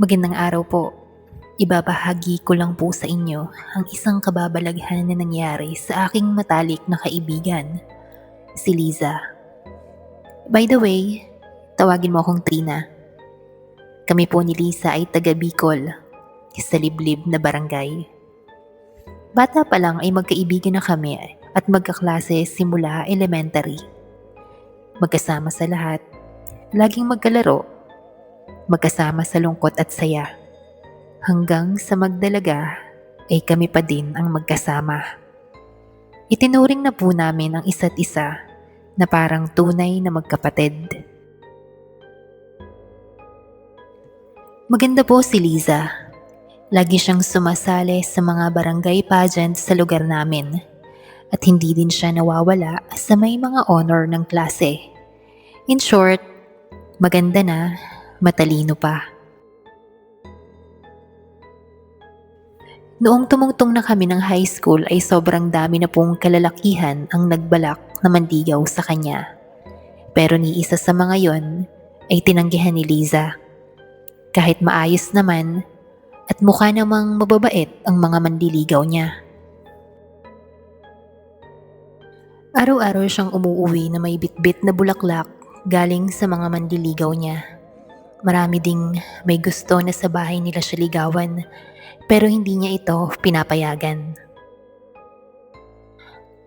Magandang araw po. Ibabahagi ko lang po sa inyo ang isang kababalaghan na nangyari sa aking matalik na kaibigan, si Liza. By the way, tawagin mo akong Trina. Kami po ni Liza ay taga Bicol, sa liblib na barangay. Bata pa lang ay magkaibigan na kami at magkaklase simula elementary. Magkasama sa lahat, laging magkalaro, magkasama sa lungkot at saya. Hanggang sa magdalaga ay kami pa din ang magkasama. Itinuring na po namin ang isa't isa na parang tunay na magkapatid. Maganda po si Liza. Lagi siyang sumasali sa mga barangay pageant sa lugar namin. At hindi din siya nawawala sa may mga honor ng klase. In short, maganda na, matalino pa. Noong tumungtong na kami ng high school ay sobrang dami na pong kalalakihan ang nagbalak na mandigaw sa kanya. Pero ni isa sa mga yon ay tinanggihan ni Liza. Kahit maayos naman at mukha namang mababait ang mga mandiligaw niya. Araw-araw siyang umuuwi na may bitbit na bulaklak galing sa mga mandiligaw niya. Marami ding may gusto na sa bahay nila siya ligawan. Pero hindi niya ito pinapayagan.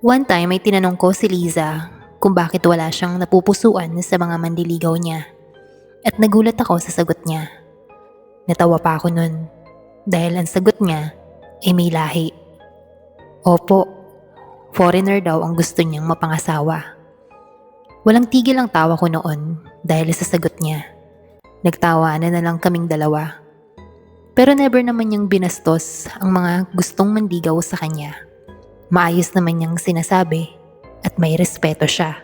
One time ay tinanong ko si Liza kung bakit wala siyang napupusuan sa mga mandiligaw niya. At nagulat ako sa sagot niya. Natawa pa ako nun dahil ang sagot niya ay may lahi. Opo, foreigner daw ang gusto niyang mapangasawa. Walang tigil ang tawa ko noon dahil sa sagot niya. Nagtawanan na lang kaming dalawa. Pero never naman niyang binastos ang mga gustong mandigaw sa kanya. Maayos naman niyang sinasabi at may respeto siya.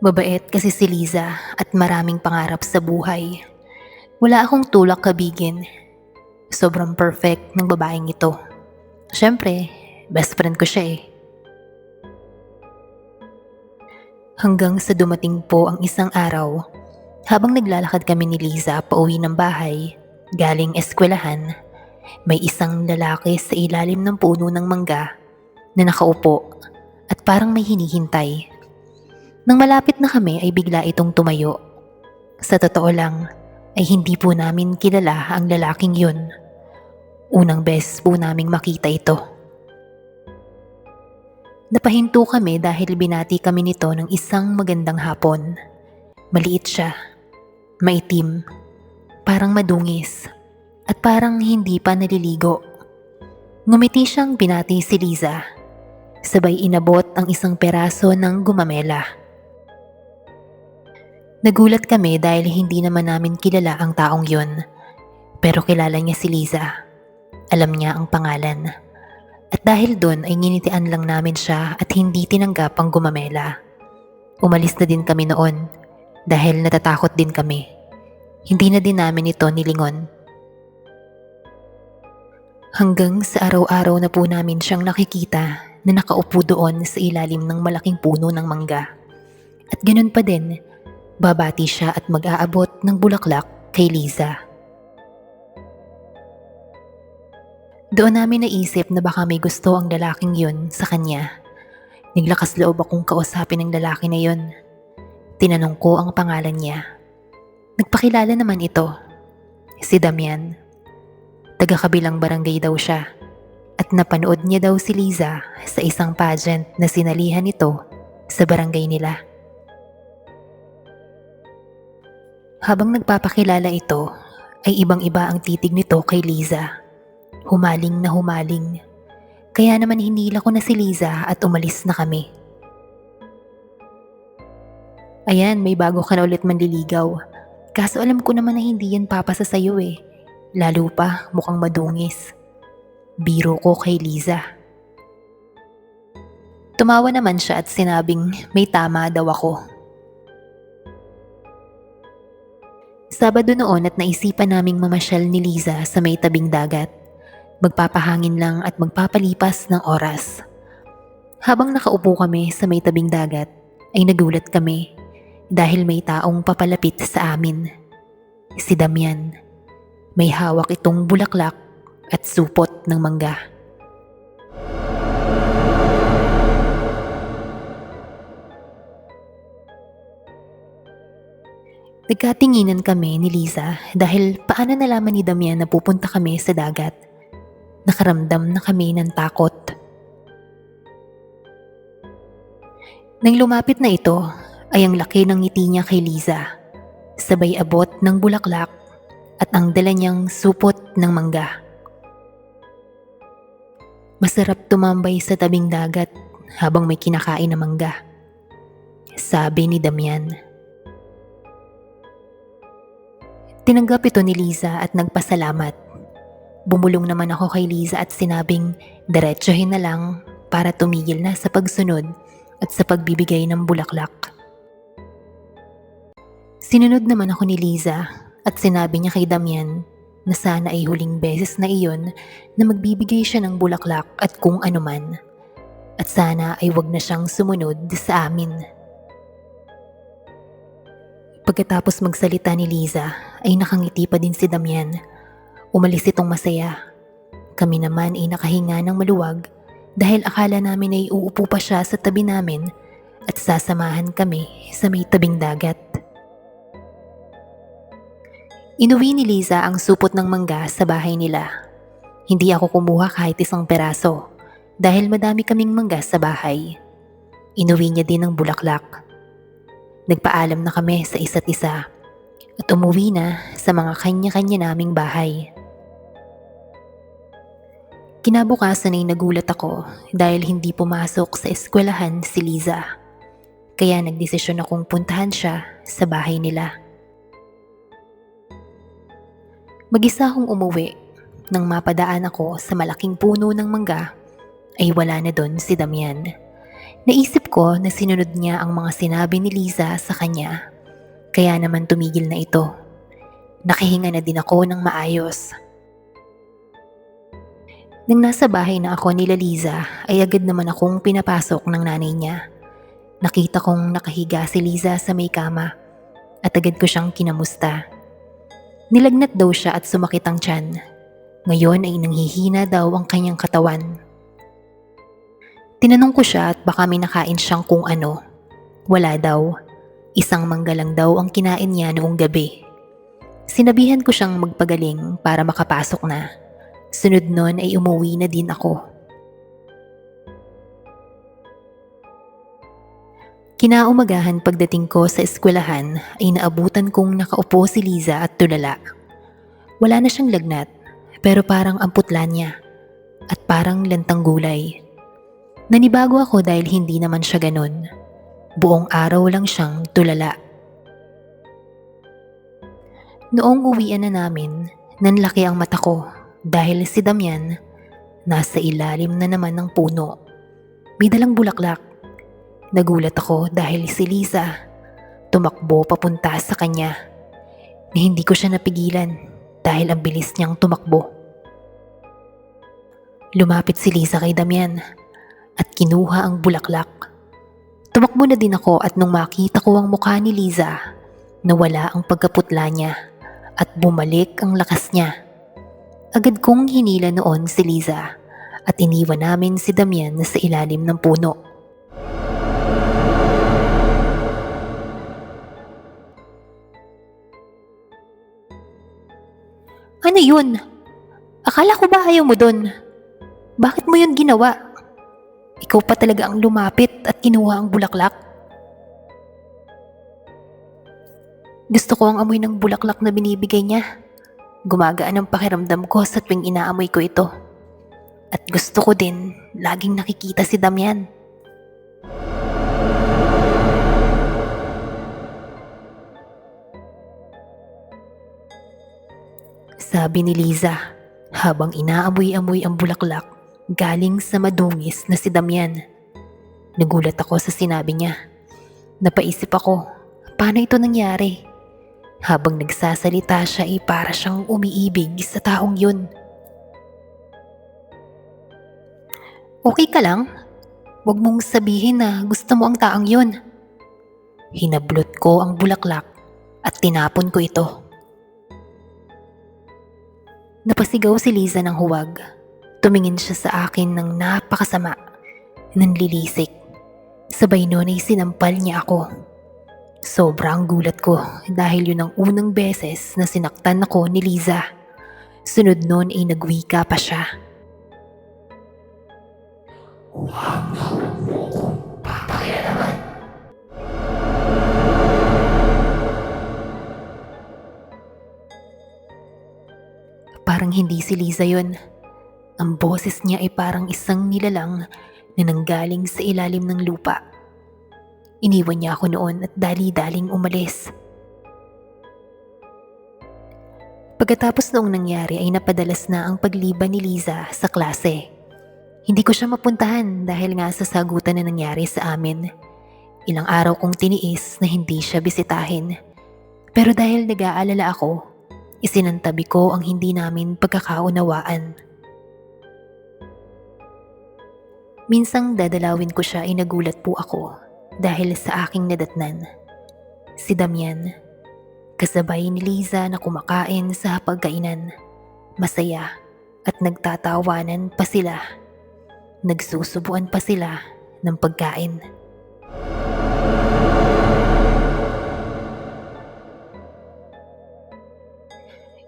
Mabait kasi si Liza at maraming pangarap sa buhay. Wala akong tulak kabigin. Sobrang perfect ng babaeng ito. Siyempre, best friend ko siya eh. Hanggang sa dumating po ang isang araw, habang naglalakad kami ni Liza pauwi ng bahay, galing eskwelahan, may isang lalaki sa ilalim ng puno ng mangga na nakaupo at parang may hinihintay. Nang malapit na kami ay bigla itong tumayo. Sa totoo lang ay hindi po namin kilala ang lalaking yun. Unang beses po naming makita ito. Napahinto kami dahil binati kami nito ng isang magandang hapon. Maliit siya. Maitim, parang madungis, at parang hindi pa naliligo. Ngumiti siyang binati si Liza. Sabay inabot ang isang peraso ng gumamela. Nagulat kami dahil hindi naman namin kilala ang taong yun. Pero kilala niya si Liza. Alam niya ang pangalan. At dahil doon ay nginitian lang namin siya at hindi tinanggap ang gumamela. Umalis na din kami noon. Dahil natatakot din kami. Hindi na din namin ito nilingon. Hanggang sa araw-araw na po namin siyang nakikita na nakaupo doon sa ilalim ng malaking puno ng mangga. At ganun pa din, babati siya at mag-aabot ng bulaklak kay Liza. Doon namin naisip na baka may gusto ang lalaking yun sa kanya. Naglakas loob akong kausapin ng lalaki na yun. Tinanong ko ang pangalan niya. Nagpakilala naman ito. Si Damian. Taga-kabilang barangay daw siya. At napanood niya daw si Liza sa isang pageant na sinalihan nito sa barangay nila. Habang nagpapakilala ito, ay ibang-iba ang titig nito kay Liza. Humaling na humaling. Kaya naman hinila ko na si Liza at umalis na kami. Ayan, may bago ka na ulit manliligaw. Kaso alam ko naman na hindi yan papasa sa'yo eh. Lalo pa mukhang madungis. Biro ko kay Liza. Tumawa naman siya at sinabing may tama daw ako. Sabado noon at naisipan naming mamasyal ni Liza sa may tabing dagat. Magpapahangin lang at magpapalipas ng oras. Habang nakaupo kami sa may tabing dagat, ay nagulat kami dahil may taong papalapit sa amin. Si Damian. May hawak itong bulaklak at supot ng mangga. Nagkatinginan kami ni Liza dahil paano nalaman ni Damian na pupunta kami sa dagat. Nakaramdam na kami ng takot. Nang lumapit na ito ay ang laki ng ngiti niya kay Liza, sabay abot ng bulaklak at ang dala niyang supot ng mangga. Masarap tumambay sa tabing dagat habang may kinakain na mangga, sabi ni Damian. Tinanggap ito ni Liza at nagpasalamat. Bumulong naman ako kay Liza at sinabing diretsuhin na lang para tumigil na sa pagsunod at sa pagbibigay ng bulaklak. Sinunod naman ako ni Liza at sinabi niya kay Damian na sana ay huling beses na iyon na magbibigay siya ng bulaklak at kung ano man. At sana ay wag na siyang sumunod sa amin. Pagkatapos magsalita ni Liza ay nakangiti pa din si Damian. Umalis itong masaya. Kami naman ay nakahinga ng maluwag dahil akala namin ay uupo pa siya sa tabi namin at sasamahan kami sa may tabing dagat. Inuwi ni Liza ang supot ng mangga sa bahay nila. Hindi ako kumuha kahit isang peraso dahil madami kaming mangga sa bahay. Inuwi niya din ang bulaklak. Nagpaalam na kami sa isa't isa at umuwi na sa mga kanya-kanya naming bahay. Kinabukasan ay nagulat ako dahil hindi pumasok sa eskwelahan si Liza. Kaya nagdesisyon akong puntahan siya sa bahay nila. Mag-isa akong umuwi. Nang mapadaan ako sa malaking puno ng mangga, ay wala na doon si Damian. Naisip ko na sinunod niya ang mga sinabi ni Liza sa kanya. Kaya naman tumigil na ito. Nakahinga na din ako ng maayos. Nang nasa bahay na ako nila Liza, ay agad naman akong pinapasok ng nanay niya. Nakita kong nakahiga si Liza sa may kama at agad ko siyang kinamusta. Nilagnat daw siya at sumakit ang tiyan. Ngayon ay nanghihina daw ang kanyang katawan. Tinanong ko siya at baka may nakain siyang kung ano. Wala daw. Isang mangga lang daw ang kinain niya noong gabi. Sinabihan ko siyang magpagaling para makapasok na. Sunod nun ay umuwi na din ako. Kinaumagahan pagdating ko sa eskwelahan ay naabutan kong nakaupo si Liza at tulala. Wala na siyang lagnat pero parang amputla niya at parang lantang gulay. Nanibago ako dahil hindi naman siya ganun. Buong araw lang siyang tulala. Noong uwian na namin, nanlaki ang mata ko dahil si Damian nasa ilalim na naman ng puno. May dalang bulaklak. Nagulat ako dahil si Liza tumakbo papunta sa kanya na hindi ko siya napigilan dahil ang bilis niyang tumakbo. Lumapit si Liza kay Damian at kinuha ang bulaklak. Tumakbo na din ako at nung makita ko ang mukha ni Liza, nawala ang pagkaputla niya at bumalik ang lakas niya. Agad kong hinila noon si Liza at iniwan namin si Damian sa ilalim ng puno. Ano yun? Akala ko ba ayaw mo dun? Bakit mo yun ginawa? Ikaw pa talaga ang lumapit at kinuha ang bulaklak? Gusto ko ang amoy ng bulaklak na binibigay niya. Gumagaan ang pakiramdam ko sa tuwing inaamoy ko ito. At gusto ko din laging nakikita si Damian. Sabi ni Liza habang inaamoy-amoy ang bulaklak galing sa madungis na si Damian. Nagulat ako sa sinabi niya. Napaisip ako, paano ito nangyari? Habang nagsasalita siya ay para siyang umiibig sa taong yun. Okay ka lang? Huwag mong sabihin na gusto mo ang taong yun. Hinablot ko ang bulaklak at tinapon ko ito. Napasigaw si Liza ng huwag. Tumingin siya sa akin ng napakasama. Nanlilisik. Sabay noon ay sinampal niya ako. Sobrang gulat ko dahil yun ang unang beses na sinaktan ako ni Liza. Sunod noon ay nagwika pa siya. Parang hindi si Liza yun. Ang boses niya ay parang isang nilalang na nanggaling sa ilalim ng lupa. Iniwan niya ako noon at dali-daling umalis. Pagkatapos noong nangyari ay napadalas na ang pagliban ni Liza sa klase. Hindi ko siya mapuntahan dahil nga sa sagutan na nangyari sa amin. Ilang araw kong tiniis na hindi siya bisitahin. Pero dahil nag-aalala ako, isinantabi ko ang hindi namin pagkakaunawaan. Minsang dadalawin ko siya ay nagulat po ako dahil sa aking nadatnan. Si Damian, kasabay ni Liza na kumakain sa hapagkainan. Masaya at nagtatawanan pa sila. Nagsusubuan pa sila ng pagkain.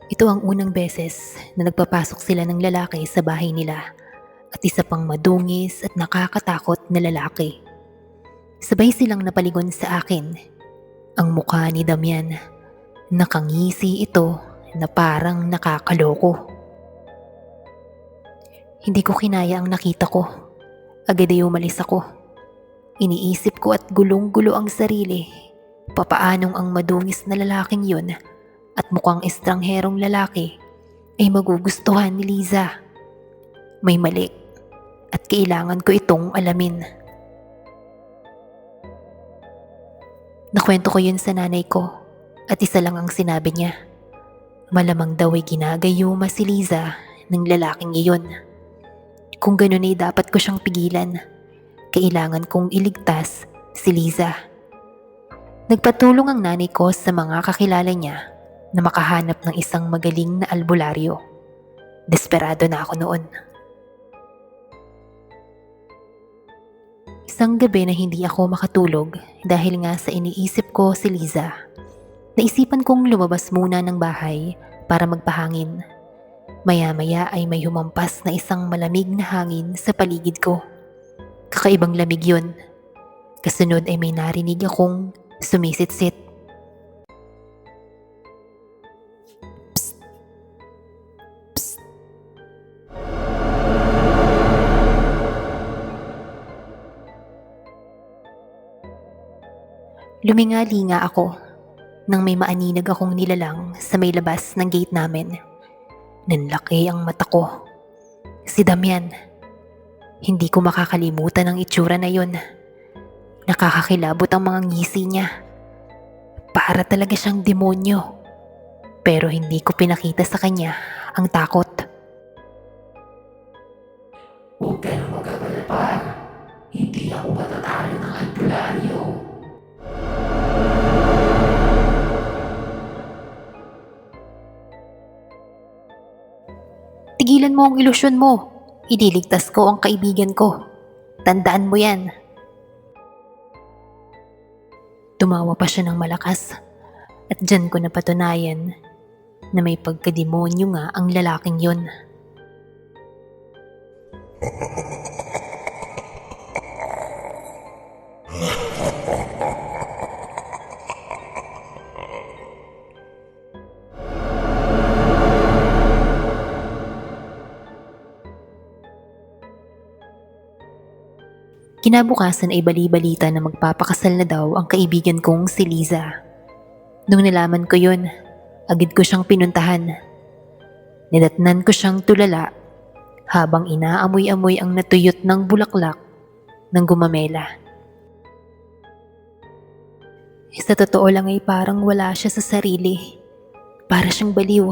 Ito ang unang beses na nagpapasok sila ng lalaki sa bahay nila at isa pang madungis at nakakatakot na lalaki. Sabay silang napaligon sa akin. Ang mukha ni Damian, nakangisi ito na parang nakakaloko. Hindi ko kinaya ang nakita ko. Agad ay umalis ako. Iniisip ko at gulong-gulo ang sarili. Papaanong ang madungis na lalaking yun at mukhang estrangherong lalaki ay magugustuhan ni Liza. May mali at kailangan ko itong alamin. Nakwento ko yun sa nanay ko at isa lang ang sinabi niya. Malamang daw ay ginagayuma si Liza ng lalaking iyon. Kung ganun ay dapat ko siyang pigilan. Kailangan kong iligtas si Liza. Nagpatulong ang nanay ko sa mga kakilala niya na makahanap ng isang magaling na albularyo. Desperado na ako noon. Isang gabi na hindi ako makatulog dahil nga sa iniisip ko si Liza. Naisipan kong lumabas muna ng bahay para magpahangin. Maya-maya ay may humampas na isang malamig na hangin sa paligid ko. Kakaibang lamig yun. Kasunod ay may narinig akong sumisit-sit. Psst! Psst! Luminga-linga ako nang may maaninag akong nilalang sa may labas ng gate namin. Nanlaki ang mata ko. Si Damian. Hindi ko makakalimutan ang itsura na yun. Nakakakilabot ang mga ngisi niya. Para talaga siyang demonyo. Pero hindi ko pinakita sa kanya ang takot. Huwag ka nang magkabalapan. Hindi ako matatalo ng albularyo. Tigilan mo ang ilusyon mo. Ililigtas ko ang kaibigan ko. Tandaan mo yan. Tumawa pa siya ng malakas at dyan ko napatunayan na may pagkademonyo nga ang lalaking yun. Kinabukasan ay bali-balita na magpapakasal na daw ang kaibigan kong si Liza. Nung nalaman ko yun, agad ko siyang pinuntahan. Nidatnan ko siyang tulala habang inaamoy-amoy ang natuyot ng bulaklak ng gumamela. Sa totoo lang ay parang wala siya sa sarili. Para siyang baliw.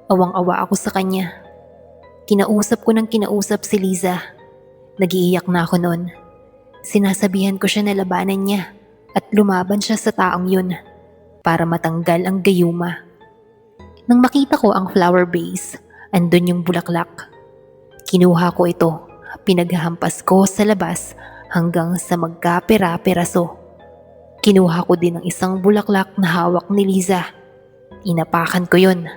Awang-awa ako sa kanya. Kinausap ko ng kinausap si Liza. Nagiiyak na ako noon. Sinasabihan ko siya na labanan niya at lumaban siya sa taong yun para matanggal ang gayuma. Nang makita ko ang flower vase Andun yung bulaklak. Kinuha ko ito, pinaghahampas ko sa labas hanggang sa magkapera-peraso. Kinuha ko din ang isang bulaklak na hawak ni Liza. Inapakan ko yun.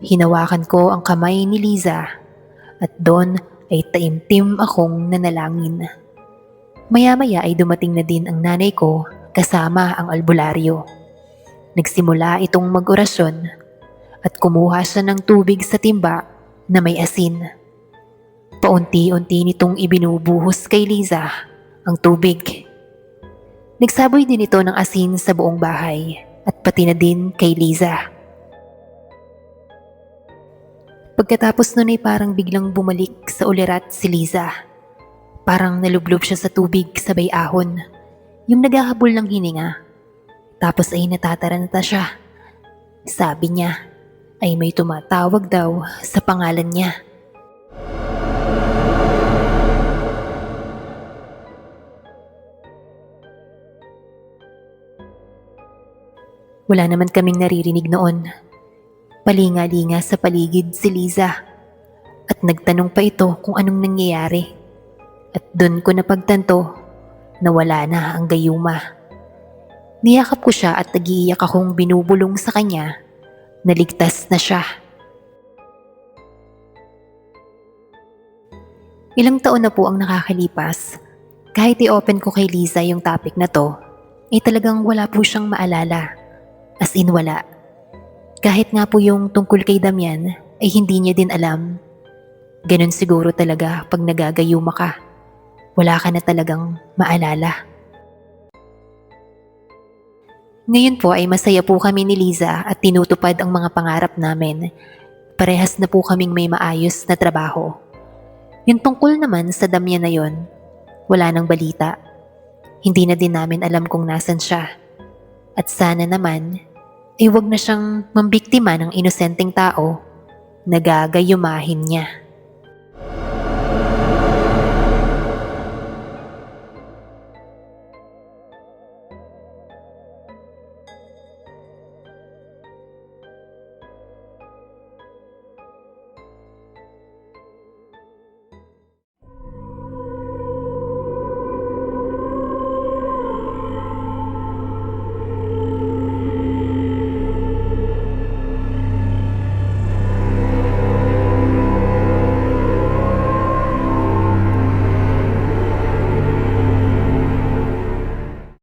Hinawakan ko ang kamay ni Liza at doon ay taimtim akong nanalangin. Maya-maya ay dumating na din ang nanay ko kasama ang albularyo. Nagsimula itong mag-orasyon at kumuha siya ng tubig sa timba na may asin. Paunti-unti nitong ibinubuhos kay Liza ang tubig. Nagsaboy din ito ng asin sa buong bahay at pati na din kay Liza. Pagkatapos nun ay parang biglang bumalik sa ulirat si Liza. Parang nalublob siya sa tubig sabay ahon. Yung naghahabol ng hininga. Tapos ay natataranta siya. Sabi niya ay may tumatawag daw sa pangalan niya. Wala naman kaming naririnig noon. Palinga-linga sa paligid si Liza at nagtanong pa ito kung anong nangyayari. At doon ko napagtanto na wala na ang gayuma. Niyakap ko siya at nagiiyak akong binubulong sa kanya na ligtas na siya. Ilang taon na po ang nakakalipas. Kahit i-open ko kay Liza yung topic na to, ay talagang wala po siyang maalala. As in wala. Kahit nga po yung tungkol kay Damian ay hindi niya din alam. Ganun siguro talaga pag nagagayuma ka. Wala ka na talagang maalala. Ngayon po ay masaya po kami ni Liza at tinutupad ang mga pangarap namin. Parehas na po kaming may maayos na trabaho. Yung tungkol naman sa Damian na yon, wala nang balita. Hindi na din namin alam kung nasan siya. At sana naman, ay wag na siyang mambiktima ng inosenteng tao na gagayumahin niya.